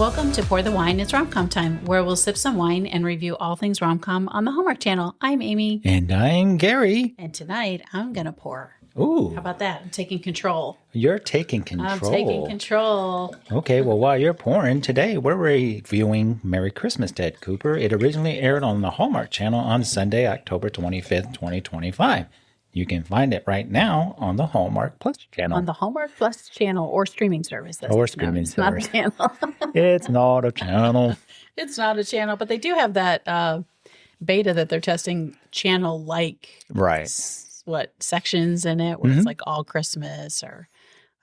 Welcome to Pour the Wine. It's Rom-Com Time, where we'll sip some wine and review all things rom-com on the Hallmark Channel. I'm Amy. And I'm Garry. And tonight, I'm going to pour. Ooh. How about that? I'm taking control. You're taking control. I'm taking control. Okay, well, while you're pouring, today we're reviewing Merry Christmas, Ted Cooper. It originally aired on the Hallmark Channel on Sunday, October 25th, 2025. You can find it right now on the Hallmark Plus channel. On the Hallmark Plus channel or streaming service. Or streaming It's service. not a channel. It's not a channel. It's not a channel, but they do have that beta that they're testing channel-like. Right. Sections in it where it's like all Christmas, or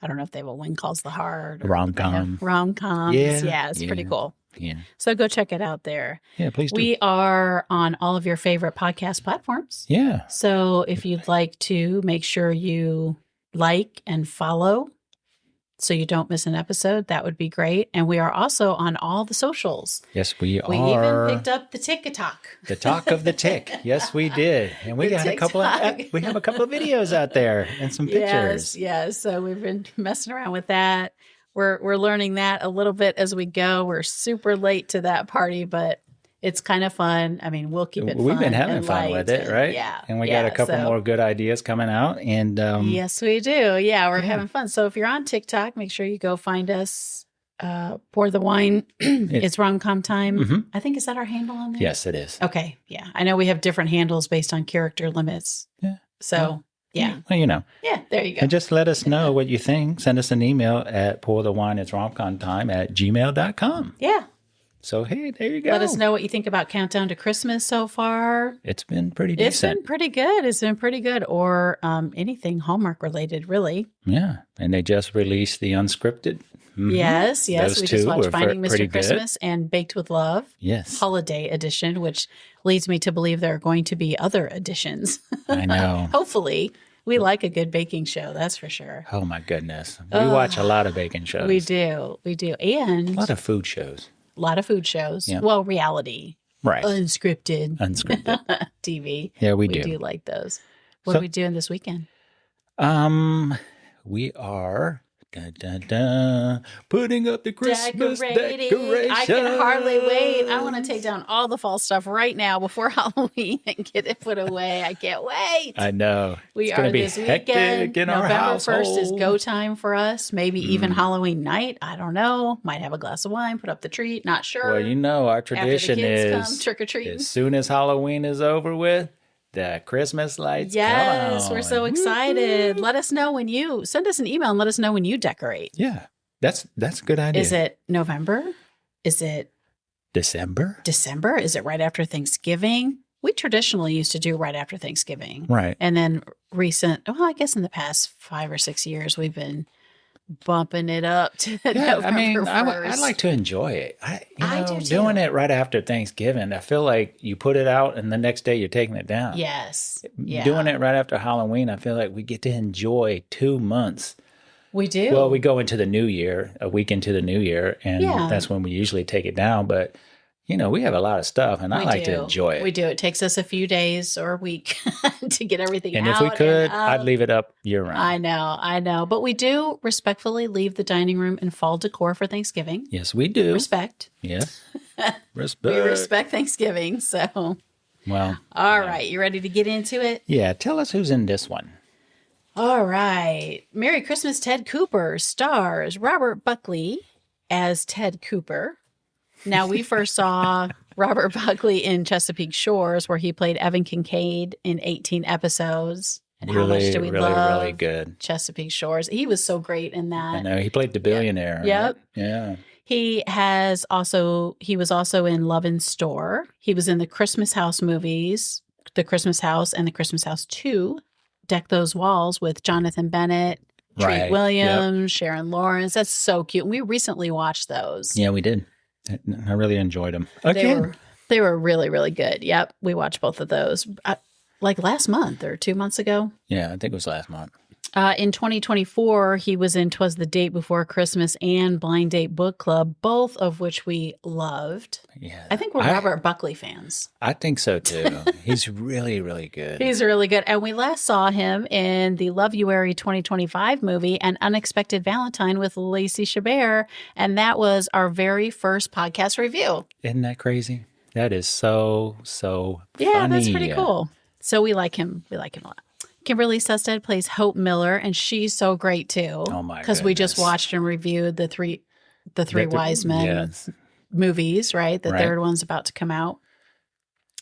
I don't know if they have a One Calls the Heart. Rom-com. Rom-coms. Yeah, it's pretty cool. Yeah. So go check it out there. Yeah, please do. We are on all of your favorite podcast platforms. Yeah. So if you'd like to, make sure you like and follow so you don't miss an episode, that would be great. And we are also on all the socials. Yes, we are. We even picked up the TikTok. The talk of the tick. Yes, we did. And we got a couple of videos out there and some pictures. Yes. So we've been messing around with that. We're learning that a little bit as we go. We're super late to that party, but it's kind of fun. I mean, we'll keep it fun. We've been having fun with it, right? Yeah. And we got a couple more good ideas coming out. And yes, we do. Yeah, we're having fun. So if you're on TikTok, make sure you go find us. Pour the Wine. It's Rom-Com Time. Mm-hmm. I think, is that our handle on there? Yes, it is. Okay. Yeah. I know we have different handles based on character limits. Yeah. So, yeah. Well, you know. Yeah, there you go. And just let us know what you think. Send us an email at pourthewineitsromcomtime@gmail.com. Yeah. So, hey, there you go. Let us know what you think about Countdown to Christmas so far. It's been pretty decent. It's been pretty good. It's been pretty good. Or anything Hallmark related, really. Yeah. And they just released the unscripted. Mm-hmm. Yes. Those We two just watched were Finding Mr. pretty Christmas and Baked with Love. Yes. Holiday edition, which leads me to believe there are going to be other editions. I know. Hopefully. We like a good baking show, that's for sure. Oh, my goodness. We watch a lot of baking shows. We do. And a lot of food shows. A lot of food shows. Yeah. Well, reality. Right. Unscripted TV. TV. Yeah, we We do. do like those. What are we doing this weekend? We are putting up the Christmas decorations. I can hardly wait. I want to take down all the fall stuff right now before Halloween and get it put away. I can't wait. I know. We it's are be this hectic weekend. in our November household. 1st is go time for us. Maybe even Halloween night. I don't know. Might have a glass of wine, put up the tree. Not sure. Well, you know, our tradition After the kids is come, trick or treat. as soon as Halloween is over with, the Christmas lights Yes, come on. we're so excited. Let us know when you send us an email and let us know when you decorate. Yeah, that's a good idea. Is it November? Is it December? Is it right after Thanksgiving? We traditionally used to do right after Thanksgiving. Right. And then I guess in the past 5 or 6 years, we've been bumping it up to November I mean, 1st. I like to enjoy it. I do too. Doing it right after Thanksgiving, I feel like you put it out and the next day you're taking it down. Yes. Yeah. Doing it right after Halloween, I feel like we get to enjoy 2 months. We do. Well, we go into the new year, a week into the new year, and that's when we usually take it down. But, you know, we have a lot of stuff, and I like to enjoy it. We do. It takes us a few days or a week to get everything out. And if we could, I'd leave it up year-round. I know. But we do respectfully leave the dining room in fall decor for Thanksgiving. Yes, we do. Respect. Yes. Respect. We respect Thanksgiving, so. Well. All right. You ready to get into it? Yeah. Tell us who's in this one. All right. Merry Christmas, Ted Cooper stars Robert Buckley as Ted Cooper. Now, we first saw Robert Buckley in Chesapeake Shores, where he played Evan Kincaid in 18 episodes. And how much do we love really good. Chesapeake Shores? He was so great in that. I know. He played the billionaire. Yep. Right? Yeah. He was also in Love in Store. He was in the Christmas House movies, The Christmas House and The Christmas House 2, Deck Those Walls with Jonathan Bennett, Treat Williams, Sharon Lawrence. That's so cute. And we recently watched those. Yeah, we did. I really enjoyed them. Okay. They were really, really good. Yep. We watched both of those like last month or 2 months ago. Yeah, I think it was last month. In 2024, he was in 'Twas the Date Before Christmas and Blind Date Book Club, both of which we loved. Yeah. I think we're Robert Buckley fans. I think so too. He's really, really good. He's really good. And we last saw him in the Loveuary 2025 movie, An Unexpected Valentine with Lacey Chabert. And that was our very first podcast review. Isn't that crazy? That is so Yeah, funny. that's pretty cool. So we like him. We like him a lot. Kimberley Sustad plays Hope Miller, and she's so great too. Oh my! Because we just watched and reviewed the three Wise Men movies. Right, the third one's about to come out.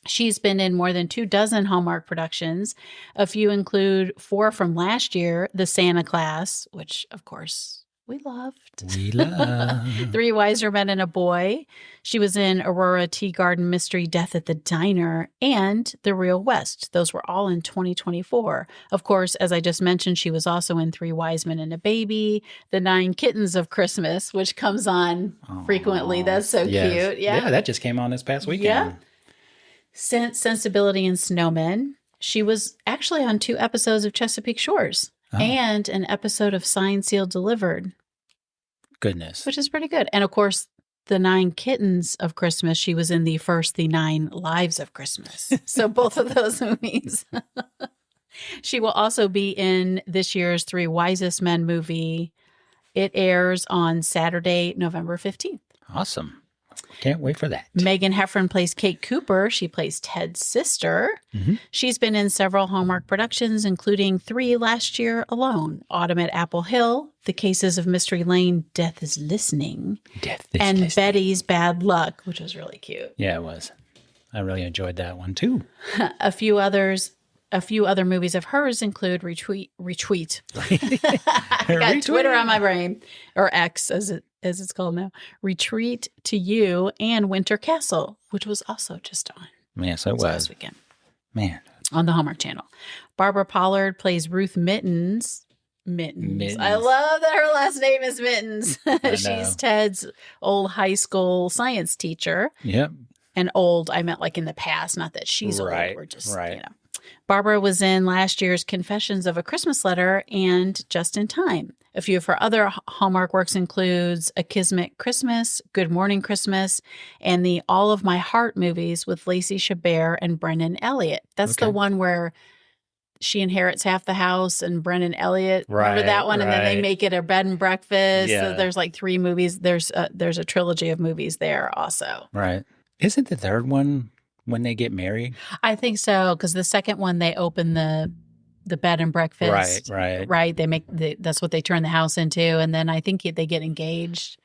She's been in more than 24 Hallmark productions. A few include 4 from last year, The Santa Class, which of course we loved. We love. 3 Wiser Men and a Boy. She was in Aurora Tea Garden Mystery Death at the Diner and The Real West. Those were all in 2024. Of course, as I just mentioned, she was also in 3 Wise Men and a Baby, The 9 Kittens of Christmas, which comes on frequently. That's so cute. Yeah, that just came on this past weekend. Yeah. Sensibility and Snowmen. She was actually on 2 episodes of Chesapeake Shores. And an episode of Signed, Sealed, Delivered. Goodness. Which is pretty good. And of course, The 9 Kittens of Christmas, she was in the 9 Lives of Christmas. So both of those movies. She will also be in this year's 3 Wisest Men movie. It airs on Saturday, November 15th. Awesome. Can't wait for that. Megan Heffron plays Kate Cooper. She plays Ted's sister. Mm-hmm. She's been in several Hallmark productions, including 3 last year alone. Autumn at Apple Hill, The Cases of Mystery Lane, Death is Listening, and Betty's Bad Luck, which was really cute. Yeah, it was. I really enjoyed that one too. A few other movies of hers include Retweet. I got Twitter on my brain, or X as it's called now. Retreat to You and Winter Castle, which was also just on. Yeah, so it was last weekend. Man, on the Hallmark Channel. Barbara Pollard plays Ruth Mittens. Mittens. I love that her last name is Mittens. She's Ted's old high school science teacher. Yep. And old, I meant like in the past, not that she's old. We're just, right. you know. Barbara was in last year's Confessions of a Christmas Letter and Just in Time. A few of her other Hallmark works includes A Kismet Christmas, Good Morning Christmas, and the All of My Heart movies with Lacey Chabert and Brennan Elliott. That's the one where she inherits half the house and Brennan Elliott. Remember that one? And then they make it a bed and breakfast. Yeah. So there's like 3 movies. There's a trilogy of movies there also. Right. Isn't the third one when they get married? I think so, because the second one they open the bed and breakfast. Right. They make that's what they turn the house into, and then I think they get engaged.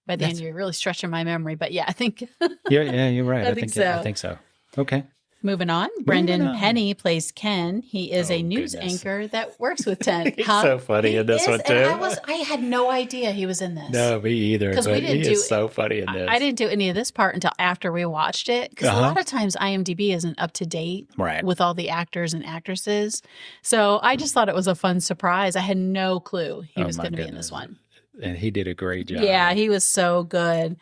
By the end, you're really stretching my memory, but yeah, I think. yeah, you're right. I think so. I think so. Okay. Moving on, Brendan Penny plays Ken. He is a news anchor that works with Ted. He's so funny in this one, too. I had no idea he was in this. No, me either. Because he is so funny in this. I didn't do any of this part until after we watched it. Because a lot of times IMDb isn't up to date with all the actors and actresses. So I just thought it was a fun surprise. I had no clue he was going to be in this one. And he did a great job. Yeah, he was so good.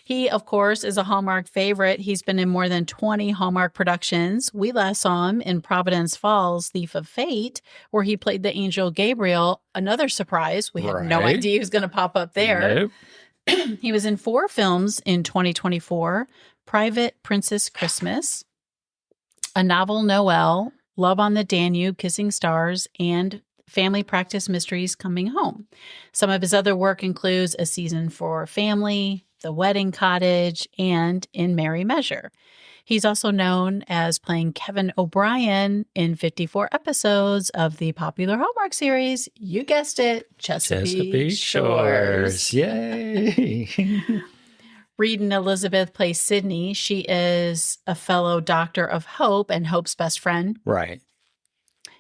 He, of course, is a Hallmark favorite. He's been in more than 20 Hallmark productions. We last saw him in Providence Falls, Thief of Fate, where he played the angel Gabriel. Another surprise. We had no idea he was going to pop up there. Nope. He was in 4 films in 2024. Private Princess Christmas, A Novel Noel, Love on the Danube, Kissing Stars, and Family Practice Mysteries Coming Home. Some of his other work includes A Season for Family, The Wedding Cottage, and In Merry Measure. He's also known as playing Kevin O'Brien in 54 episodes of the popular Hallmark series, you guessed it, Chesapeake Shores. Yay! Reed and Elizabeth play Sydney. She is a fellow doctor of Hope and Hope's best friend. Right.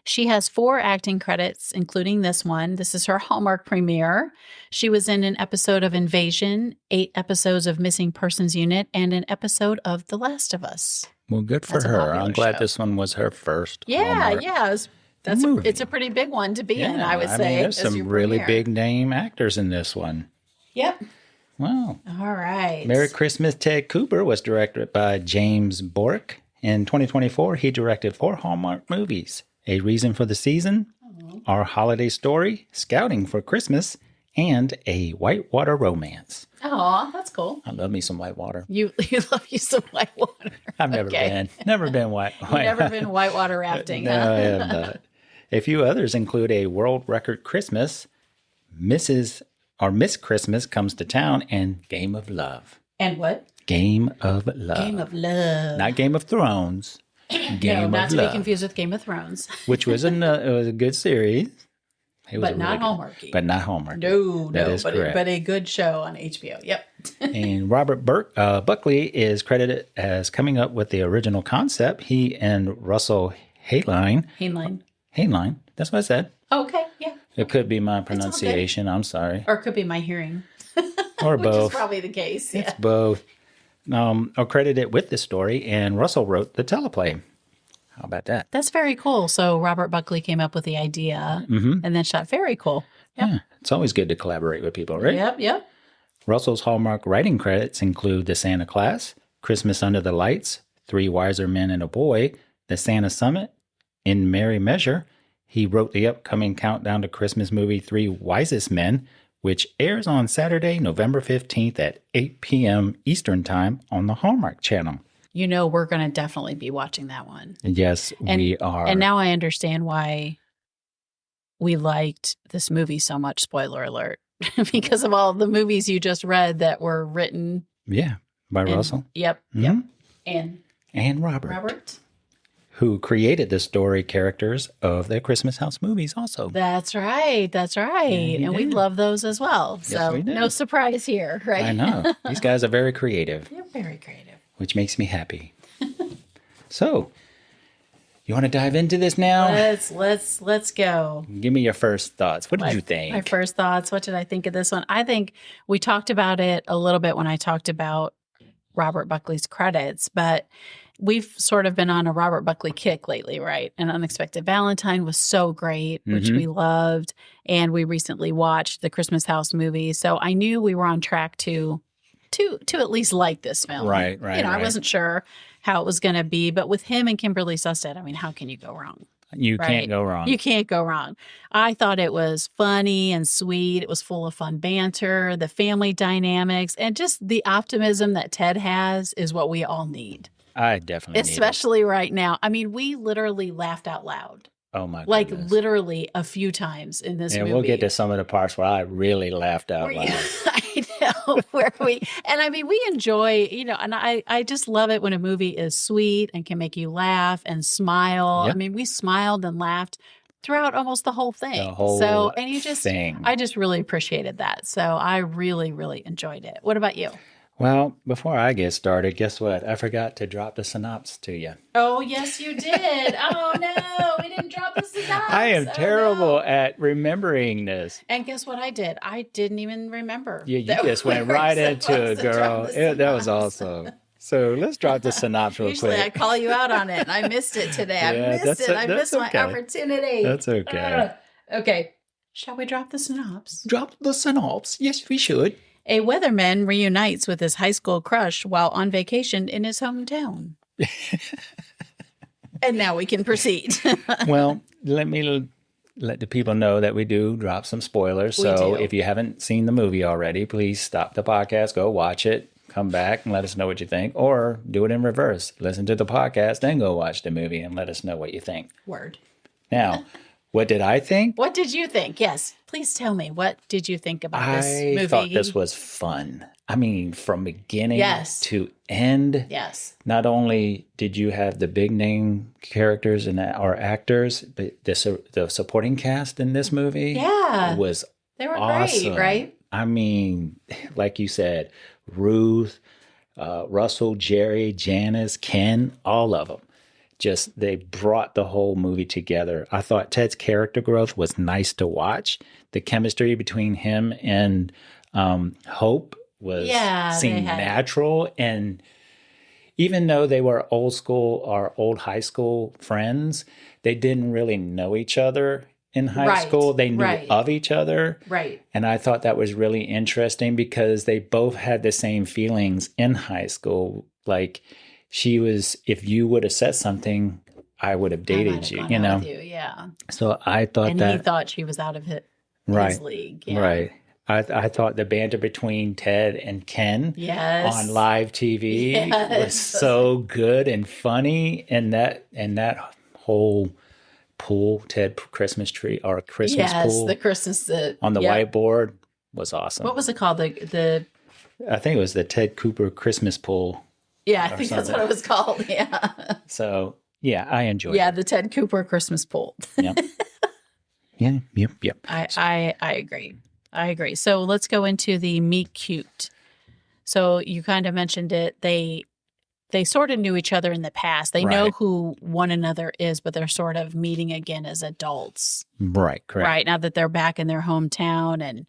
She has 4 acting credits, including this one. This is her Hallmark premiere. She was in an episode of Invasion, 8 episodes of Missing Persons Unit, and an episode of The Last of Us. Well, good for her. I'm glad this one was her first. Yeah, yeah. It's a pretty big one to be in, I would say. Mean, there's some really big name actors in this one. Yep. Wow. All right. Merry Christmas, Ted Cooper was directed by James Bork. In 2024, he directed 4 Hallmark movies. A Reason for the Season, Our Holiday Story, Scouting for Christmas, and A Whitewater Romance. Oh, that's cool. I love me some whitewater. You love you some whitewater. I've never been. Never been white. You've never been whitewater rafting, No, huh? I have not. A few others include A World Record Christmas, Miss Christmas Comes to Town, and Game of Love. And what? Game of Love. Game of Love. Not Game of Thrones. Game No, not of to Love. be confused with Game of Thrones. Which was it was a good series. It was But not Hallmarky. But not Hallmark. No, That is correct. but a good show on HBO. Yep. And Robert Buckley is credited as coming up with the original concept. He and Russell Hayline. That's what I said. Oh, okay, yeah. It could be my pronunciation. I'm sorry. Or it could be my hearing. Or Which both. is probably the case. It's Yeah. both. Are credited with the story, and Russell wrote the teleplay. How about that? That's very cool. So Robert Buckley came up with the idea and then shot. Very cool. Yep. Yeah, it's always good to collaborate with people, right? Yep. Russell's Hallmark writing credits include The Santa Claus, Christmas Under the Lights, Three Wiser Men and a Boy, The Santa Summit, In Merry Measure. He wrote the upcoming countdown to Christmas movie Three Wisest Men, which airs on Saturday, November 15th at 8 p.m. Eastern Time on the Hallmark Channel. You know, we're going to definitely be watching that one. Yes, we are. And now I understand why we liked this movie so much, spoiler alert, because of all the movies you just read that were written. Yeah, by Russell. Yep. And Robert, who created the story characters of the Christmas House movies also. That's right. And we love those as well. So we do. no surprise here, right? I know. These guys are very creative. They're very creative. Which makes me happy. So, you want to dive into this now? Let's go. Give me your first thoughts. What did you think? My first thoughts. What did I think of this one? I think we talked about it a little bit when I talked about Robert Buckley's credits, but we've sort of been on a Robert Buckley kick lately, right? An Unexpected Valentine was so great, which we loved. And we recently watched the Christmas House movie. So I knew we were on track to at least like this film. Right. I wasn't sure how it was going to be, but with him and Kimberly Sustad, I mean, how can you go wrong? You can't go wrong. You can't go wrong. I thought it was funny and sweet. It was full of fun banter, the family dynamics, and just the optimism that Ted has is what we all need. I definitely need it. Especially right now. I mean, we literally laughed out loud. Oh my goodness. Like literally a few times in this movie. And we'll get to some of the parts where I really laughed out loud. I know we enjoy, and I just love it when a movie is sweet and can make you laugh and smile. Yep. I mean, we smiled and laughed throughout almost the whole thing. I just really appreciated that. So I really, really enjoyed it. What about you? Well, before I get started, guess what? I forgot to drop the synopsis to you. Oh, yes, you did. Oh, no, we didn't drop the synopsis. I am terrible at remembering this. And guess what I did? I didn't even remember. Yeah, you just went right into it, girl. That was awesome. So let's drop the synopsis real Usually quick. I call you out on it, and I missed it today. I missed my opportunity. That's okay. Okay. Shall we drop the synopsis? Drop the synopsis. Yes, we should. A weatherman reunites with his high school crush while on vacation in his hometown. And now we can proceed. Well, let me let the people know that we do drop some spoilers. So if you haven't seen the movie already, please stop the podcast, go watch it, come back and let us know what you think. Or do it in reverse. Listen to the podcast, then go watch the movie and let us know what you think. Word. Now, what did I think? What did you think? Yes. Please tell me. What did you think about this movie? I thought this was fun. I mean, from beginning to end. Yes. Not only did you have the big name characters or actors, but the supporting cast in this movie was they were awesome. Great, right? I mean, like you said, Ruth, Russell, Jerry, Janice, Ken, all of them. Just they brought the whole movie together. I thought Ted's character growth was nice to watch. The chemistry between him and Hope seemed natural. And even though they were old school or old high school friends, they didn't really know each other in high school. They knew of each other. Right. And I thought that was really interesting because they both had the same feelings in high school. Like, she was, if you would have said something I would have I might dated have you, gone you out know? with you, yeah. So I thought And he that, thought she was out of his right, league. Yeah. right. I thought the banter between Ted and Ken on Yes. live TV was Yes. so good and funny, and that whole pool, Ted Christmas tree or Christmas Yes. The pool Christmas. on the Yep. whiteboard was awesome. What was it called? The I think it was the Ted Cooper Christmas pool Yeah, I or think that's something. what it was called. Yeah. So yeah, I enjoyed Yeah, it. the Ted Cooper Christmas pool. Yep. Yeah. Yep. I agree. I agree. So let's go into the meet cute. So you kind of mentioned it. They sort of knew each other in the past. They know Right. who one another is, but they're sort of meeting again as adults. Right. Correct. Right now that they're back in their hometown,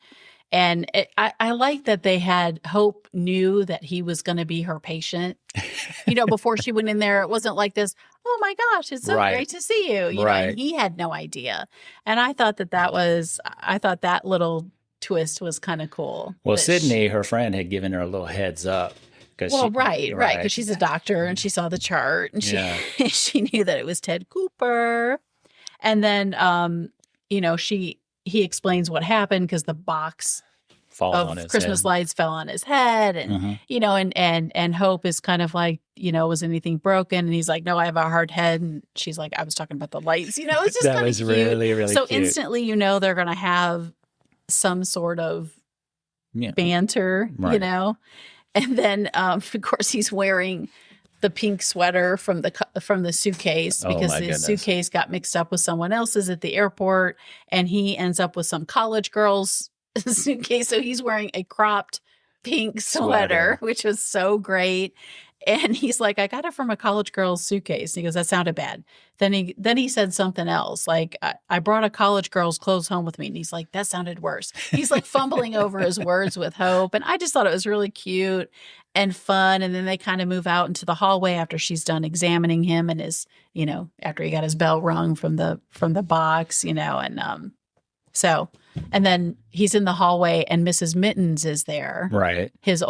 I like that they had Hope knew that he was going to be her patient. Before she went in there, it wasn't like this. Oh my gosh, it's so Right. great to see you. Right. And he had no idea. And I thought I thought that little twist was kind of cool. Well, That Sydney, her friend, had given her a little heads up. right, because she's a doctor and she saw the chart and Yeah. she knew that it was Ted Cooper. And then, he explains what happened because the box Fall of on his Christmas head. lights fell on his head, and Mhm. and Hope is kind of like, was anything broken? And he's like, no, I have a hard head, and she's like, I was talking about the lights. It's just That kind of was cute. really, really So cute. instantly, they're going to have some sort of Yeah. banter, Right. and then of course he's wearing the pink sweater from the suitcase Oh, because my his goodness. suitcase got mixed up with someone else's at the airport, and he ends up with some college girl's suitcase. So he's wearing a cropped pink sweater, which was so great. And he's like, I got it from a college girl's suitcase. And he goes, that sounded bad. Then he said something else, like, I brought a college girl's clothes home with me. And he's like, that sounded worse. He's like fumbling over his words with Hope. And I just thought it was really cute and fun. And then they kind of move out into the hallway after she's done examining him and his, after he got his bell rung from the box, so, and then he's in the hallway and Mrs. Mittens is there. Right. His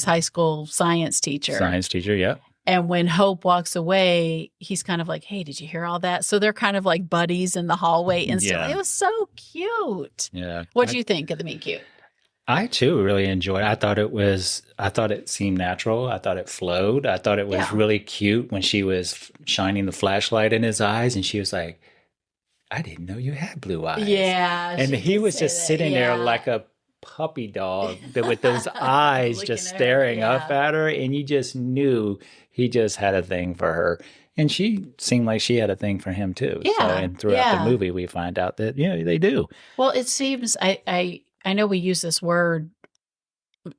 high school science teacher. Science teacher. Yep. And when Hope walks away, he's kind of like, hey, did you hear all that? So they're kind of like buddies in the hallway instantly. Yeah. It was so cute. Yeah. What do you think of the meet cute? I too really enjoyed it. I thought it seemed natural. I thought it flowed. I thought it was really cute when she was shining the flashlight in his eyes and she was like, I didn't know you had blue eyes. Yeah. And he was just sitting there like a puppy dog with those eyes just staring up at her. And you just knew he just had a thing for her. And she seemed like she had a thing for him too. Yeah. So, and throughout the movie, we find out that, they do. Well, it seems, I know we use this word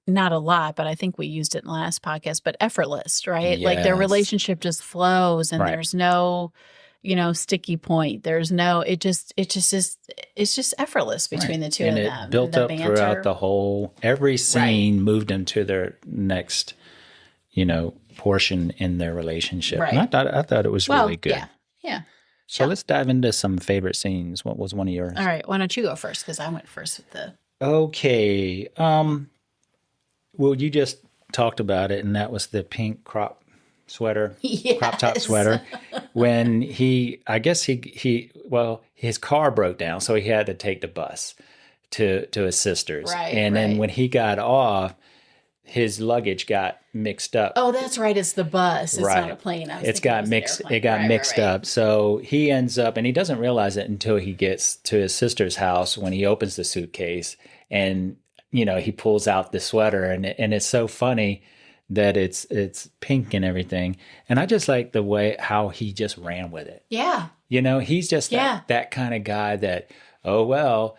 not a lot, but I think we used it in the last podcast, but effortless, right? Like their Yes. relationship just flows and Right. there's no, sticky point. There's no, it's just effortless between the two and of it them. built The up banter. throughout the whole, every scene moved into their next, portion in their relationship. Right. And I thought it was really good. Yeah. So let's dive into some favorite scenes. What was one of yours? All right. Why don't you go first? Because I went first with the. Okay. Well, you just talked about it, and that was the pink crop sweater, crop top Yes. sweater. When his car broke down, so he had to take the bus to his sister's. Right, and then right. when he got off, his luggage got mixed up. Oh, that's right. It's the bus. It's Right. not a plane. I was It's thinking got was an mixed. airplane. It got Right, mixed right. up. So he ends up, and he doesn't realize it until he gets to his sister's house when he opens the suitcase, and he pulls out the sweater, and it's so funny that it's pink and everything. And I just like the way how he just ran with it. Yeah. He's just that kind of guy that, oh well,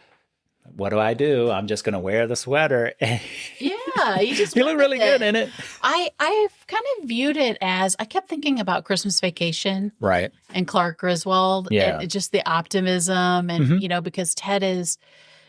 what do? I'm just going to wear the sweater. Yeah. You just He looked really good in it. I've kind of viewed it as, I kept thinking about Christmas Vacation Right. and Clark Griswold. Yeah. And just the optimism and, because Ted is,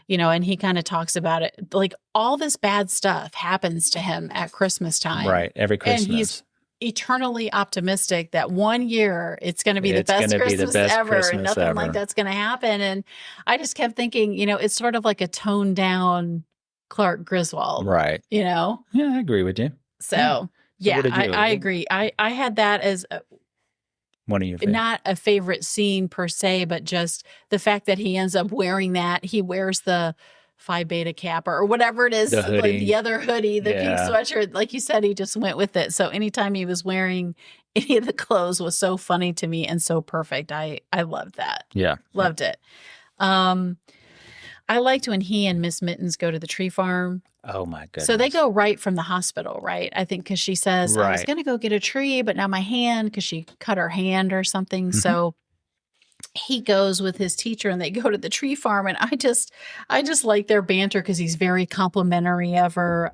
and he kind of talks about it, like all this bad stuff happens to him at Christmas time. Right. Every Christmas. And he's eternally optimistic that one year it's going to be the It's best gonna be the Christmas best ever Christmas and nothing ever. like that's going to happen. And I just kept thinking, it's sort of like a toned down Clark Griswold, Right. Yeah, I agree with you. So what did you- I agree. I had that as One of your favorites. not a favorite scene per se, but just the fact that he ends up wearing that. He wears the Phi Beta Kappa or whatever it is, The hoodie. like the other hoodie, the pink Yeah. sweatshirt. Like you said, he just went with it. So anytime he was wearing any of the clothes was so funny to me and so perfect. I loved that. Yeah. Loved it. I liked when he and Miss Mittens go to the tree farm. Oh my goodness. So they go right from the hospital, right? I think because she says, I was Right. going to go get a tree, but now my hand, because she cut her hand or something. Mm-hmm. So he goes with his teacher and they go to the tree farm. And I just like their banter because he's very complimentary of her.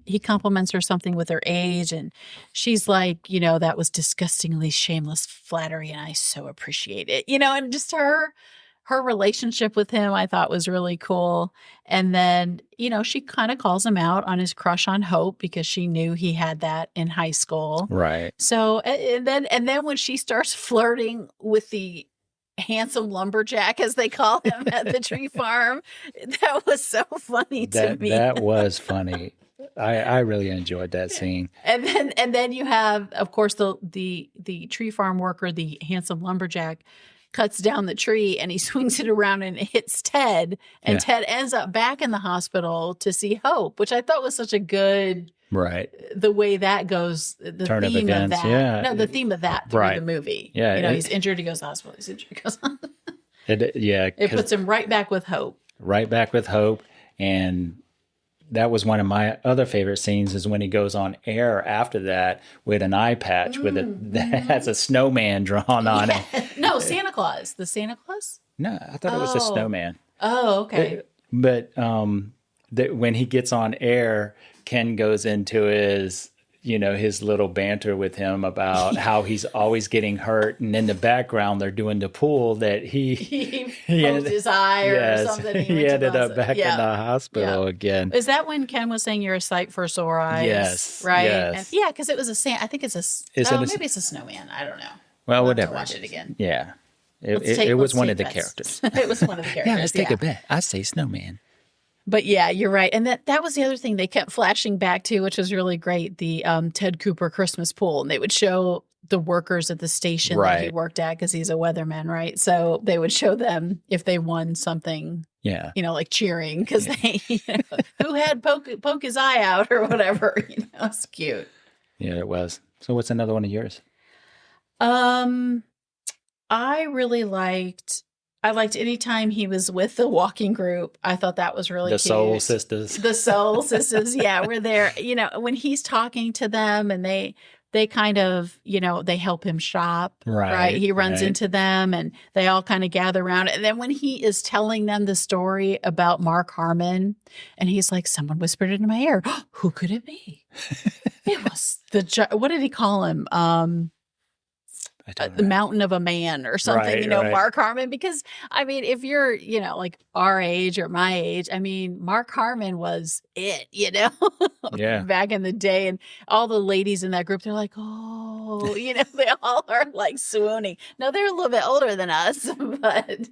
He compliments her something with her age. And she's like, that was disgustingly shameless flattery. And I so appreciate it, and just her relationship with him, I thought was really cool. And then, she kind of calls him out on his crush on Hope because she knew he had that in high school. Right. So, and then when she starts flirting with the handsome lumberjack, as they call him at the tree farm, that was so funny to me. That was funny. I really enjoyed that scene. And then you have, of course, the tree farm worker, the handsome lumberjack, cuts down the tree and he swings it around and it hits Ted. And Ted ends up back in the hospital to see Hope, which I thought was such a good, right, the way that goes, the turn theme of events. that. Yeah. No, the theme of that through Right. the movie. Yeah. He's injured, he goes to the hospital. He's injured, he goes on. It puts him right back with Hope. Right back with Hope. And that was one of my other favorite scenes is when he goes on air after that with an eye patch that has a snowman drawn on it. No, Santa Claus. The Santa Claus? No, I thought it was a snowman. Oh, okay. But when he gets on air, Ken goes into his little banter with him about how he's always getting hurt. And in the background, they're doing the pool that he poked his eye or something. He ended up back in the hospital again. Is that when Ken was saying you're a sight for sore eyes? Yes. Right? Yes. And, because it was I think it's maybe it's a snowman. I don't know. Well, We'll whatever. Have to watch it again. Yeah. It was one of the characters. It was one of the characters. Yeah, let's take a bet. I say snowman. But yeah, you're right. And that was the other thing they kept flashing back to, which was really great, the Ted Cooper Christmas pool. And they would show the workers at the station that he worked at because he's a weatherman, right? So they would show them if they won something, like cheering because they, who had poke his eye out or whatever. It's cute. Yeah, it was. So what's another one of yours? I really liked anytime he was with the walking group. I thought that was really cute. The Soul Sisters. The Soul Sisters, were there. When he's talking to them and they kind of, they help him shop. Right. He runs into them and they all kind of gather around. And then when he is telling them the story about Mark Harmon and he's like, someone whispered it in my ear. Who could it be? It was what did he call him? The Mountain of a Man or something, Mark Harmon. Because, if you're, like our age or my age, Mark Harmon was it, back in the day. And all the ladies in that group, they're like, oh, they all are like swooning. No, they're a little bit older than us, but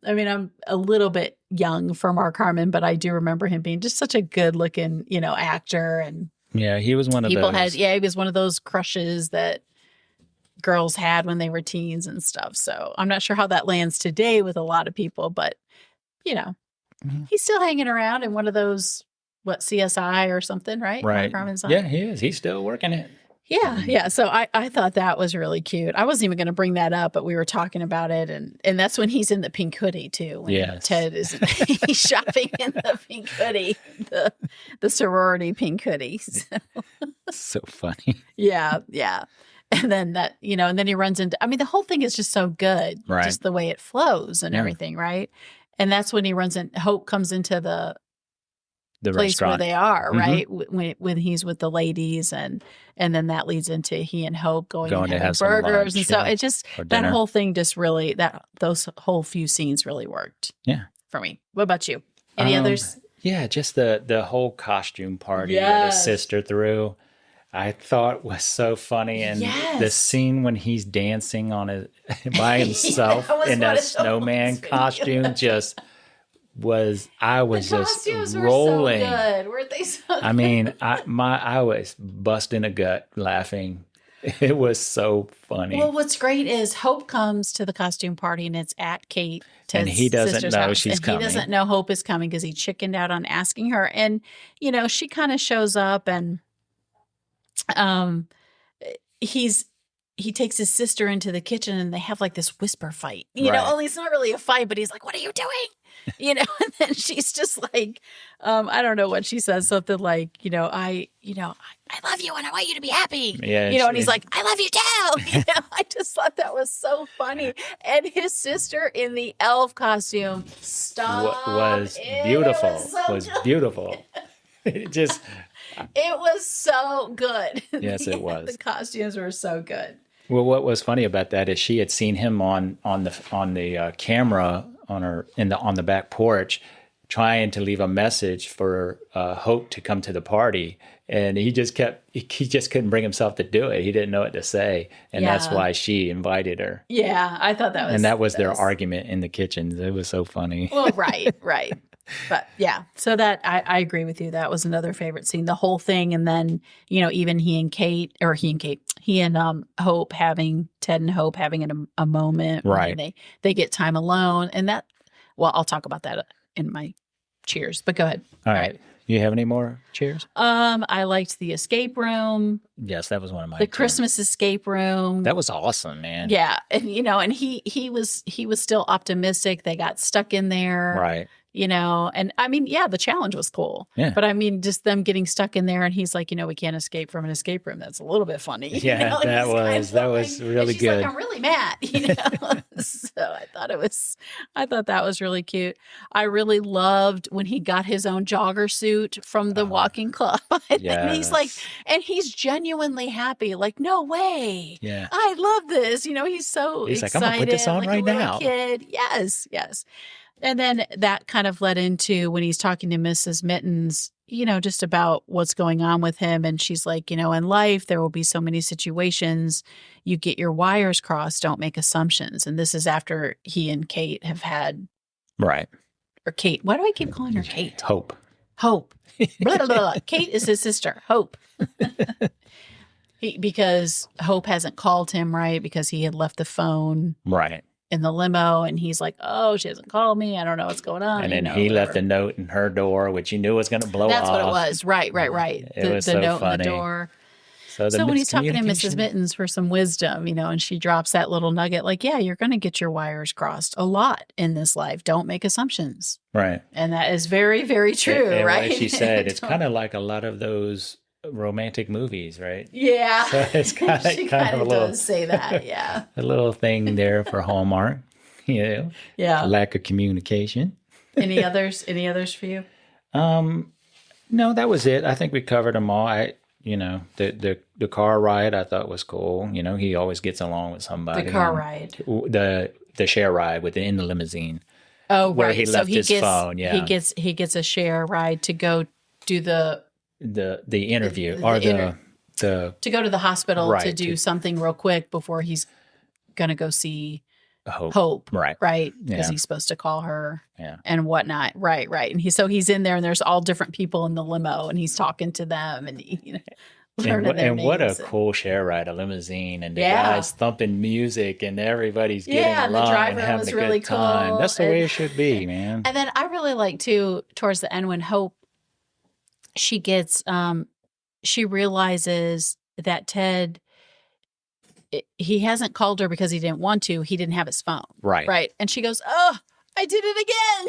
I'm a little bit young for Mark Harmon, but I do remember him being just such a good looking, actor. And yeah, he was one of those. He was one of those crushes that girls had when they were teens and stuff. So I'm not sure how that lands today with a lot of people, but he's still hanging around in one of those, CSI or something, right? Right. Yeah, he is. He's still working it. Yeah. So I thought that was really cute. I wasn't even going to bring that up, but we were talking about it. And that's when he's in the pink hoodie too. When Ted is he's shopping in the pink hoodie, the sorority pink hoodie. So funny. Yeah. And then and then he runs into, the whole thing is just so good. Right. Just the way it flows and everything, right? And that's when he runs in, Hope comes into the place restaurant where they are, right? When he's with the ladies and then that leads into he and Hope going to have burgers. And so it just, that whole thing just really, those whole few scenes really worked. Yeah. For me. What about you? Any others? Yeah, just the whole costume party that his sister threw. I thought was so funny, and the scene when he's dancing on by himself in a snowman costume just was. I was just rolling. Were so good? Weren't they so good? I was busting a gut laughing It was so funny. Well, what's great is Hope comes to the costume party and it's at Kate, And Ted's he doesn't sister's know house, she's and coming. he doesn't know Hope is coming because he chickened out on asking her. And, you know, she kind of shows up and he takes his sister into the kitchen and they have like this whisper fight, you know, Right. only it's not really a fight, but he's like, what are you doing? You know, and then she's just like, I don't know what she says, something like, I love you and I want you to be happy. Yeah, You know, and he's like, I love you too. You know, I just thought that was so funny. And his sister in the elf costume, stop. Was it. beautiful. It was so Was good. beautiful. It just, It was so good. Yes, it was. The costumes were so good. well, what was funny about that is she had seen him on the camera on the back porch, trying to leave a message for Hope to come to the party, and he just couldn't bring himself to do it. He didn't know what to say, and that's Yeah. why she invited her. Yeah, I thought that was, And that was their argument in the kitchen. It was so funny. Well, right. But yeah, so that I agree with you. That was another favorite scene, the whole thing. And then, even he and Hope having, Ted and Hope having a moment. Right. When they get time alone. And that, well, I'll talk about that in my cheers, but go ahead. All right. You have any more cheers? I liked the escape room, Yes, that was one of my the Christmas escape room. That was awesome, man. Yeah. And, and he was still optimistic. They got stuck in there. Right. And I mean, yeah, the challenge was cool. Yeah. But I mean, just them getting stuck in there and he's like, we can't escape from an escape room. That's a little bit funny. Yeah, that was really she's good. Like, I'm really mad, So I thought that was really cute. I really loved when he got his own jogger suit from the walking club. And he's like, and he's genuinely happy. Like, no way. Yeah. I love this. He's so He's like, excited. I'm gonna put this on like right a little now. Kid. Yes. And then that kind of led into when he's talking to Mrs. Mittens, just about what's going on with him. And she's like, in life, there will be so many situations you get your wires crossed. Don't make assumptions. And this is after he and Kate have had. Right. Or Kate. Why do I keep calling her Kate? Hope. Blah, blah, blah. Kate is his sister. Hope. Because Hope hasn't called him, right? Because he had left the phone. Right. In the limo, and he's like, oh, she hasn't called me. I don't know what's going on. And then he left a note in her door, which he knew was going to blow off. That's what it was. Right. It was the so note funny. in the door. So when he's talking to Mrs. Mittens for some wisdom, and she drops that little nugget, like, yeah, you're going to get your wires crossed a lot in this life. Don't make assumptions. Right. And that is very, very true, and right? Like she said, it's kind of like a lot of those romantic movies, right? Yeah. So it's she kind of does say that, yeah. A little thing there for Hallmark, Yeah. Lack of communication. Any others for you? No, that was it. I think we covered them all. The car ride I thought was cool. He always gets along with somebody. The car ride. The share ride in the limousine. Oh, where right. he left his phone. Yeah. He gets a share ride to go do the interview to go to the hospital right, to do something real quick before he's going to go see Hope. Right. Because he's supposed to call her and whatnot. Right. And he's in there and there's all different people in the limo and he's talking to them and learning their and what a names. cool share ride, a limousine, and the guys thumping music and everybody's getting along the driver and having was a really good time. cool. That's the way it should be, man. And then I really like too, towards the end when Hope, she gets, she realizes that Ted, he hasn't called her because he didn't want to. He didn't have his phone. Right. And she goes, oh, I did it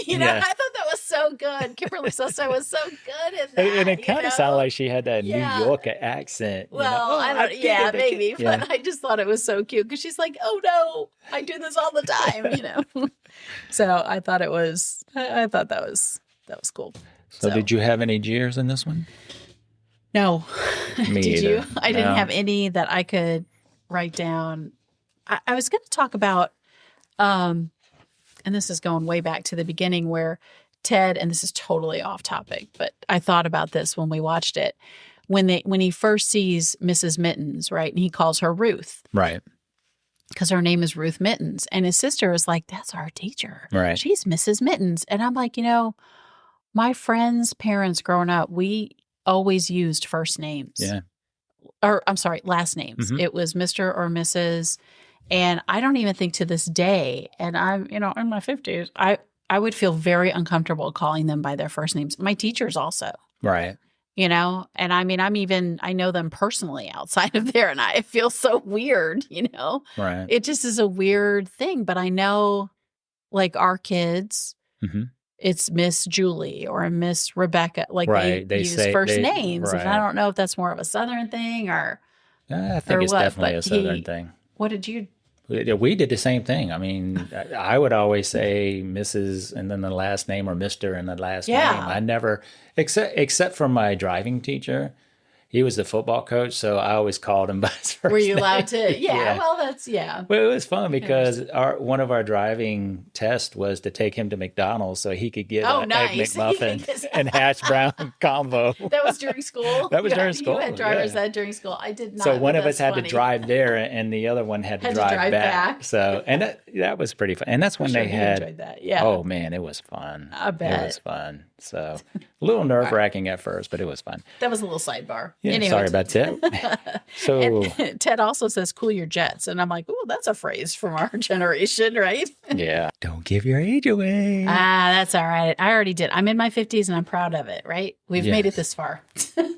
again. I thought that was so good. Kimberley Sustad was so good in that. And it kind of sounded like she had that New York accent. Well, I don't, maybe. But I just thought it was so cute because she's like, oh no, I do this all the time, So I thought that was cool. So did you have any jeers in this one? No. Me Did either. you? I didn't have any that I could write down. I was going to talk about, and this is going way back to the beginning where Ted, and this is totally off topic, but I thought about this when we watched it. When he first sees Mrs. Mittens, right, and he calls her Ruth. Right. Because her name is Ruth Mittens. And his sister is like, that's our teacher. Right. She's Mrs. Mittens. And I'm like, my friends' parents growing up, we always used first names. Yeah. or I'm sorry, last names. It was Mr. or Mrs. And I don't even think to this day, and I'm, in my 50s, I would feel very uncomfortable calling them by their first names. My teachers also, Right. and I mean, I know them personally outside of there, and I feel so weird, Right. It just is a weird thing, but I know like our kids, it's Miss Julie or Miss Rebecca. Like they use say first names. Right. And I don't know if that's more of a Southern thing or I think or it's what, definitely but a Southern thing. What did you? We did the same thing. I mean, I would always say Mrs. and then the last name, or Mr. and the last name. I never, except for my driving teacher. He was the football coach, so I always called him by his first name. Were you allowed to? Yeah. Well, that's Well, it was fun because one of our driving tests was to take him to McDonald's so he could get an Egg McMuffin and hash brown combo. That was during school? That was during school. You had driver's ed during school. I did not. So one of us had to drive there and the other one had to drive back. So, and that was pretty fun. And that's when they had, enjoyed that. Yeah. Oh man, it was fun. I bet. It was fun. So a little nerve wracking at first, but it was fun. That was a little sidebar. Yeah, anyway. Sorry about that. So and Ted also says, cool your jets. And I'm like, oh, that's a phrase from our generation, right? Yeah. Don't give your age away. That's all right. I already did. I'm in my 50s and I'm proud of it, right? We've made it this far.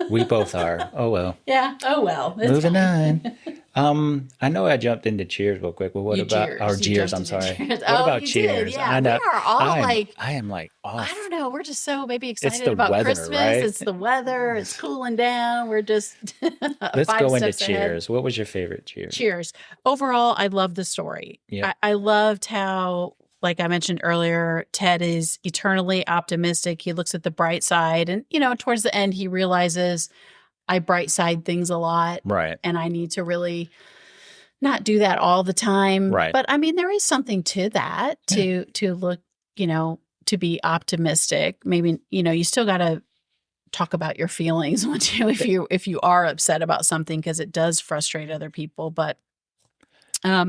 We both are. Oh, well. Yeah. Oh, well. Moving on. I know I jumped into Cheers real quick, but what about our Cheers? I'm sorry. What about Cheers? Yeah, I know. We are all I am like off. I don't know. We're just so maybe excited about weather, Christmas. Right? It's the weather. It's cooling down. We're just Let's go into Cheers. Ahead. What was your favorite Cheers? Cheers. Overall, I love the story. Yep. I loved how, like I mentioned earlier, Ted is eternally optimistic. He looks at the bright side. And, towards the end, he realizes I bright side things a lot. Right. And I need to really not do that all the time. Right. But I mean, there is something to that, to look, to be optimistic. Maybe, you still got to talk about your feelings if you are upset about something, because it does frustrate other people. But, I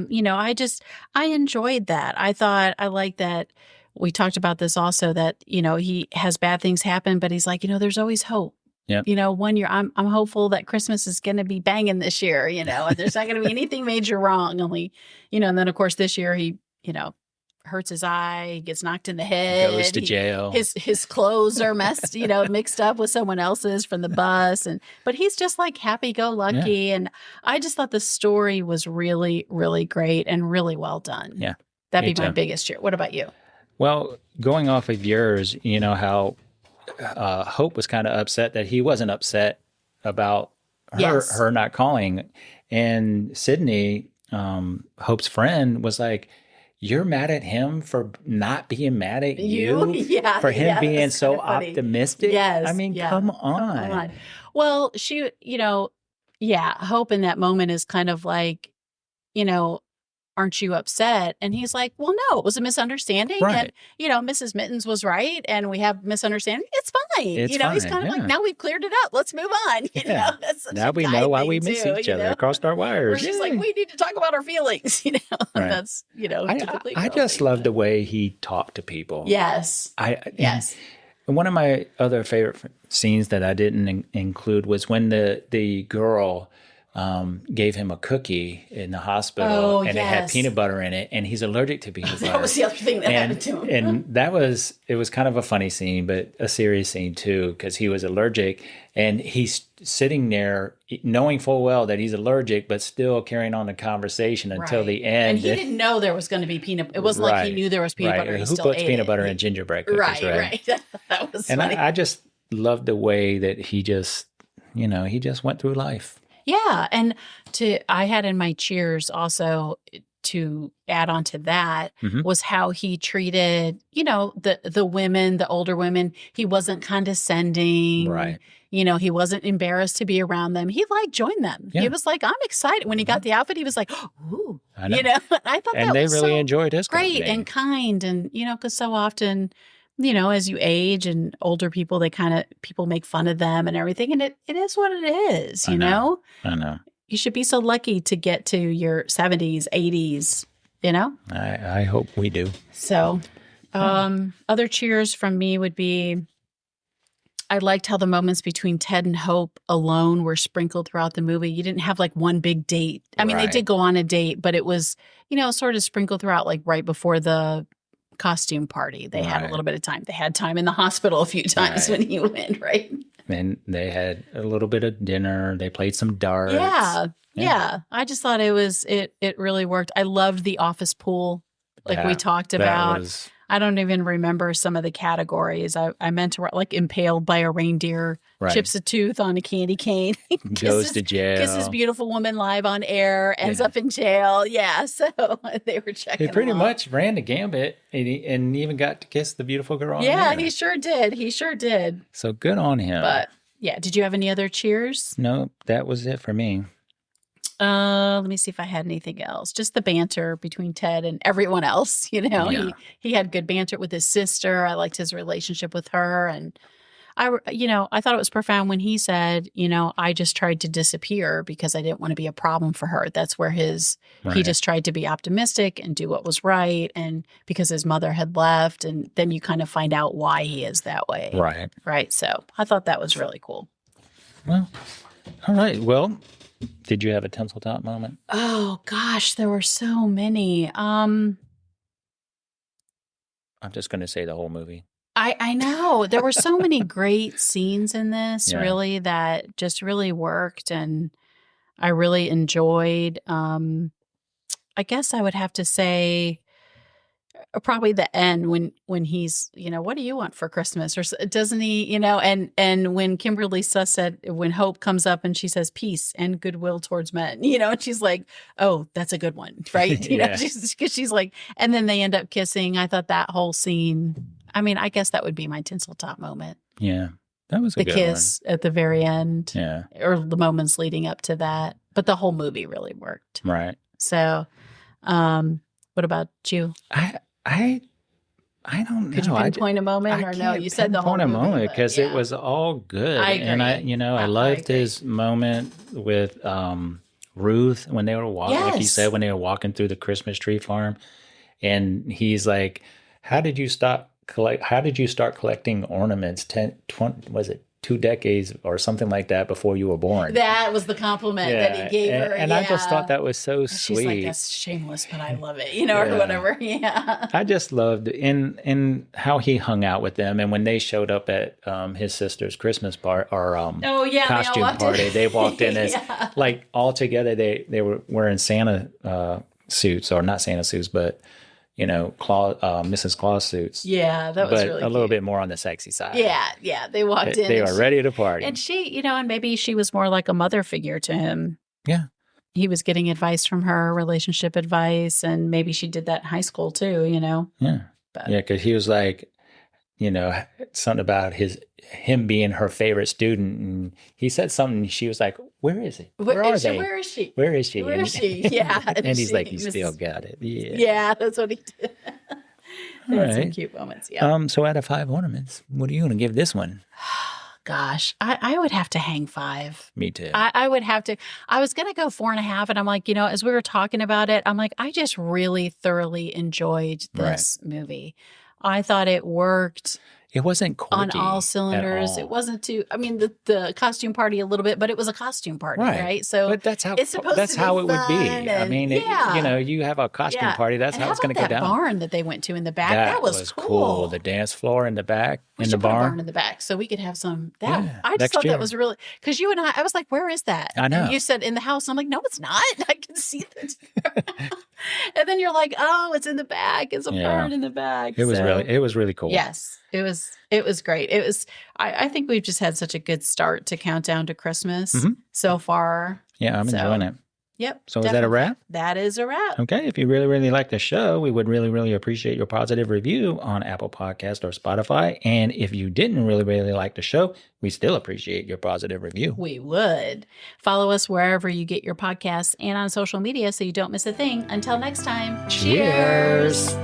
enjoyed that. I like that. We talked about this also, that, he has bad things happen, but he's like, there's always hope. Yep. 1 year, I'm hopeful that Christmas is going to be banging this year, and there's not going to be anything major wrong. Only, and then of course this year he, hurts his eye, gets knocked in the head, goes to jail. His clothes are messed, mixed up with someone else's from the bus, but he's just like happy go lucky, and I just thought the story was really, really great and really well done. Yeah, that'd be my biggest cheer. What about you? Well, going off of yours, how Hope was kind of upset that he wasn't upset about her not calling. And Sydney, Hope's friend, was like, you're mad at him for not being mad at you? Yeah, for him being so optimistic? Yes. I mean, come on. Well, she, Hope in that moment is kind of like, aren't you upset? And he's like, well, no, it was a misunderstanding. Right. And, Mrs. Mittens was right. And we have misunderstanding. It's fine. It's fine. He's kind of like, now we've cleared it up. Let's move on. That's now we know why we miss each other across our wires. Where she's like, we need to talk about our feelings. Right. That's, typically. I just love the way he talked to people. Yes. Yes. And one of my other favorite scenes that I didn't include was when the girl gave him a cookie in the hospital, and it had peanut butter in it, and he's allergic to peanut butter. That was the other thing that happened to him. And it was kind of a funny scene, but a serious scene too, because he was allergic, and he's sitting there knowing full well that he's allergic, but still carrying on the conversation until the end. And he didn't know there was going to be peanut. It wasn't like he knew there was peanut butter. He Who still puts ate peanut it. butter in gingerbread cookies? Right. That was and funny. I just loved the way that he just, he just went through life. Yeah. And I had in my cheers also, to add on to that, was how he treated, the women, the older women. He wasn't condescending. Right. He wasn't embarrassed to be around them. He joined them. Yeah. He was like, I'm excited. When he got the outfit, he was like, ooh, I know. I thought and that they was really so enjoyed his great company. And kind. And, because so often, as you age and older people, people make fun of them and everything. And it is what it is, I know. You should be so lucky to get to your 70s, 80s, I hope we do. So, other cheers from me would be, I liked how the moments between Ted and Hope alone were sprinkled throughout the movie. You didn't have like one big date. I mean, they Right. did go on a date, but it was, sort of sprinkled throughout, like right before the costume party. They had a Right. little bit of time. They had time in the hospital a few times Right. when he went, right? And they had a little bit of dinner. They played some darts. Yeah. I just thought it really worked. I loved the office pool, like we talked about. I don't even remember some of the categories. I meant to write, like impaled by a reindeer, Right. chips a tooth on a candy cane, Goes to jail. kisses beautiful woman live on air, ends up in jail. Yeah, so they were checking. He pretty them much ran the gambit and even got to kiss the beautiful girl. Yeah, on air. he sure did. He sure did. So good on him. But yeah, did you have any other cheers? No, that was it for me. Let me see if I had anything else. Just the banter between Ted and everyone else. Yeah. He had good banter with his sister. I liked his relationship with her, and I thought it was profound when he said, I just tried to disappear because I didn't want to be a problem for her. That's where he Right. just tried to be optimistic and do what was right, and because his mother had left, and then you kind of find out why he is that way. Right. Right. So I thought that was really cool. Well, all right. Well, did you have a tinsel top moment? Oh gosh, there were so many. I'm just going to say the whole movie. I know there were so many great scenes in this, Yeah. really, that just really worked, and I really enjoyed. I guess I would have to say probably the end when he's, what do you want for Christmas? Or doesn't he, and when Kimberly Sustad, when Hope comes up and she says peace and goodwill towards men, and she's like, oh, that's a good one, right? Yeah. She's like, and then they end up kissing. I thought that whole scene, I mean, I guess that would be my tinsel top moment. Yeah. That was a The good kiss at the very end, one. Yeah. or the moments leading up to that. But the whole movie really worked. Right. So, what about you? I don't know. Could you pinpoint a moment, or no? You said the whole movie, moment because but, it was all good. I agree. And I loved agree. his moment with Ruth when they were walking, like you Yes. said, when they were walking through the Christmas tree farm, and he's like, "How did you start collecting ornaments? 2 decades or something like that before you were born?" That was the compliment that he gave her. And I just thought that was so And she's like, sweet. that's shameless, but I love it, or Yeah. whatever. Yeah. I just loved in how he hung out with them, and when they showed up at his sister's Christmas party or Oh yeah, costume party, they walked in as Yeah. like all together. They were wearing Santa suits, or not Santa suits, but Mrs. Claus suits. Yeah, that was but really a little cute. bit more on the sexy side. Yeah. They walked in. They and were she- ready to party. And she, and maybe she was more like a mother figure to him. Yeah. He was getting advice from her, relationship advice, and maybe she did that in high school too, Yeah. But- Yeah, because he was like, something about him being her favorite student, and he said something. She was like, "Where is he? Where are they? Where is she? Where is she? Where is she? Yeah. And he's like, "You Mrs. still got it." Yeah. Yeah, that's what he did. They had some right. cute moments. Yeah. So out of 5 ornaments, what are you going to give this one? Gosh, I would have to hang 5. Me too. I would have to. I was going to go 4.5, and I'm like, as we were talking about it, I'm like, I just really thoroughly enjoyed this movie. I thought it worked It wasn't on quirky all at cylinders. all. It wasn't too. I mean, the costume party a little bit, but it was a costume party, right? So but that's how it's supposed that's to be how it would be. fun I and- mean, yeah. you have a costume Yeah. party. That's And how it's going to about go that down. barn that they went to in the back. That was cool. The dance floor in the back We in should the put a barn. barn in the back so we could have some. Yeah, I just next thought year. that was really, because you and I was like, where is that? I know. And you said in the house. I'm like, no, it's not. I can see it. And then you're like, oh, it's in the back. It's a Yeah. barn in the back. It was So, really cool. Yes, it was great. It was. I think we've just had such a good start to Countdown to Christmas Mhm. so far. Yeah, I'm So, enjoying it. Yep. So is that a definitely. wrap? That is a wrap. Okay, if you really, really like the show, we would really, really appreciate your positive review on Apple Podcast or Spotify. And if you didn't really, really like the show, we still appreciate your positive review. We would. Follow us wherever you get your podcasts and on social media so you don't miss a thing. Until next time, Cheers.